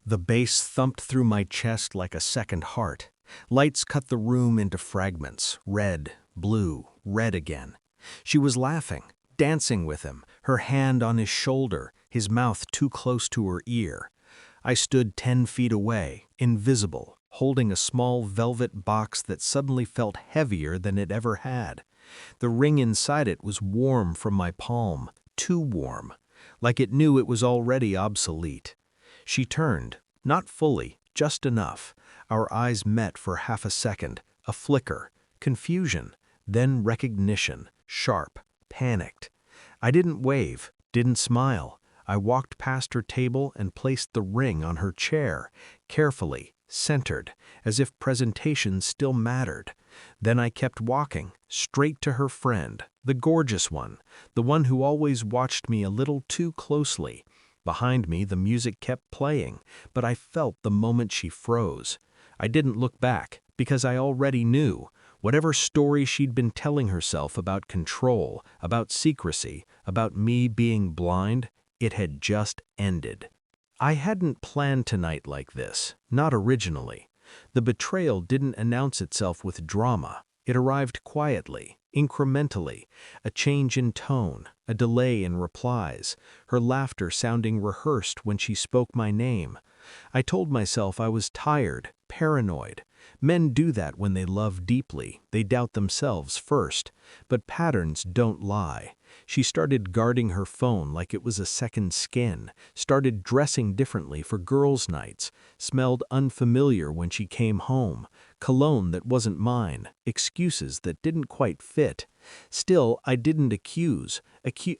The bass thumped through my chest like a second heart. Lights cut the room into fragments, red, blue, red again. She was laughing, dancing with him, her hand on his shoulder, his mouth too close to her ear. I stood 10 feet away, invisible, holding a small velvet box that suddenly felt heavier than it ever had. The ring inside it was warm from my palm, too warm, like it knew it was already obsolete. She turned, not fully, just enough. Our eyes met for half a second, a flicker, confusion, then recognition, sharp, panicked. I didn't wave, didn't smile. I walked past her table and placed the ring on her chair, carefully, centered, as if presentation still mattered. Then I kept walking, straight to her friend, the gorgeous one, the one who always watched me a little too closely. Behind me, the music kept playing, but I felt the moment she froze. I didn't look back, because I already knew. Whatever story she'd been telling herself about control, about secrecy, about me being blind, it had just ended. I hadn't planned tonight like this, not originally. The betrayal didn't announce itself with drama. It arrived quietly, incrementally, a change in tone, a delay in replies, her laughter sounding rehearsed when she spoke my name. I told myself I was tired, paranoid. Men do that when they love deeply, they doubt themselves first. But patterns don't lie. She started guarding her phone like it was a second skin, started dressing differently for girls' nights, smelled unfamiliar when she came home, cologne that wasn't mine, excuses that didn't quite fit. Still, I didn't accuse.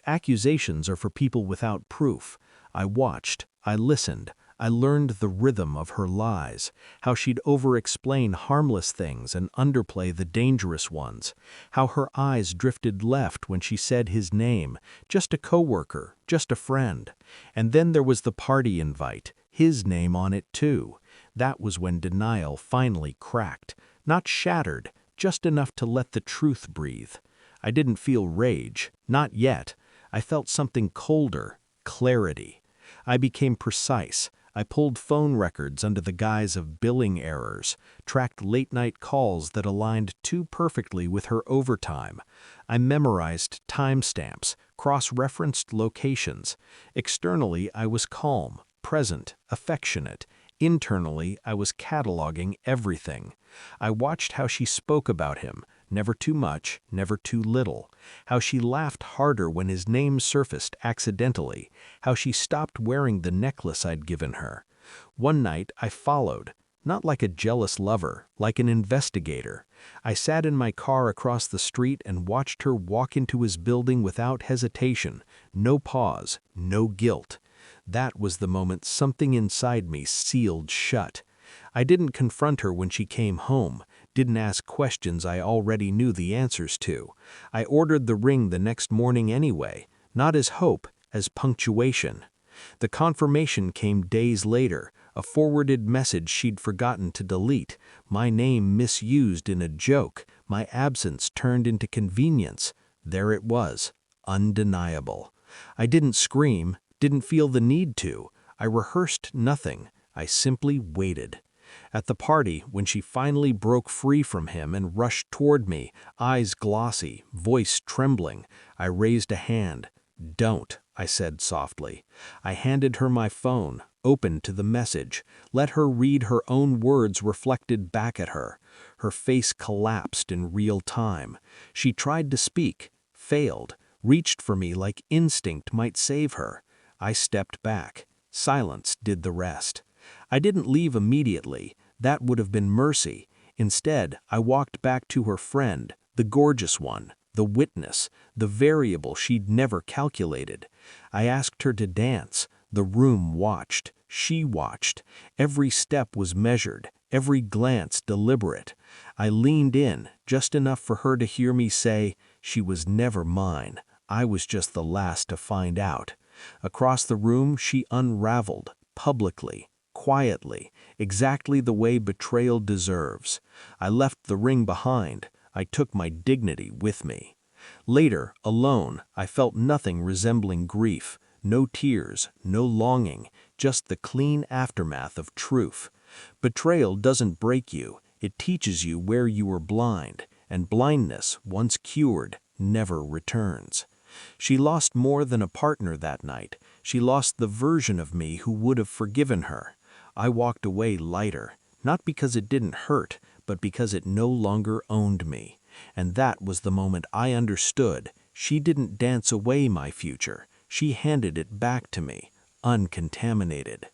Accusations are for people without proof. I watched, I listened. I learned the rhythm of her lies, how she'd over-explain harmless things and underplay the dangerous ones, how her eyes drifted left when she said his name, just a coworker, just a friend. And then there was the party invite, his name on it too. That was when denial finally cracked, not shattered, just enough to let the truth breathe. I didn't feel rage, not yet. I felt something colder, clarity. I became precise. I pulled phone records under the guise of billing errors, tracked late-night calls that aligned too perfectly with her overtime. I memorized timestamps, cross-referenced locations. Externally, I was calm, present, affectionate. Internally, I was cataloging everything. I watched how she spoke about him, never too much, never too little. How she laughed harder when his name surfaced accidentally. How she stopped wearing the necklace I'd given her. One night, I followed, not like a jealous lover, like an investigator. I sat in my car across the street and watched her walk into his building without hesitation, no pause, no guilt. That was the moment something inside me sealed shut. I didn't confront her when she came home, didn't ask questions I already knew the answers to. I ordered the ring the next morning anyway, not as hope, as punctuation. The confirmation came days later, a forwarded message she'd forgotten to delete, my name misused in a joke, my absence turned into convenience. There it was, undeniable. I didn't scream, didn't feel the need to. I rehearsed nothing. I simply waited. At the party, when she finally broke free from him and rushed toward me, eyes glossy, voice trembling, I raised a hand. "Don't," I said softly. I handed her my phone, opened to the message, let her read her own words reflected back at her. Her face collapsed in real time. She tried to speak, failed, reached for me like instinct might save her. I stepped back. Silence did the rest. I didn't leave immediately. That would have been mercy. Instead, I walked back to her friend, the gorgeous one, the witness, the variable she'd never calculated. I asked her to dance. The room watched. She watched. Every step was measured, every glance deliberate. I leaned in, just enough for her to hear me say, she was never mine. I was just the last to find out. Across the room, she unraveled, publicly, quietly, exactly the way betrayal deserves. I left the ring behind. I took my dignity with me. Later, alone, I felt nothing resembling grief, No tears, no longing, just the clean aftermath of truth. Betrayal doesn't break you, it teaches you where you were blind, and blindness, once cured, never returns. She lost more than a partner that night. She lost the version of me who would have forgiven her. I walked away lighter, not because it didn't hurt, but because it no longer owned me. And that was the moment I understood. She didn't dance away my future. She handed it back to me, uncontaminated.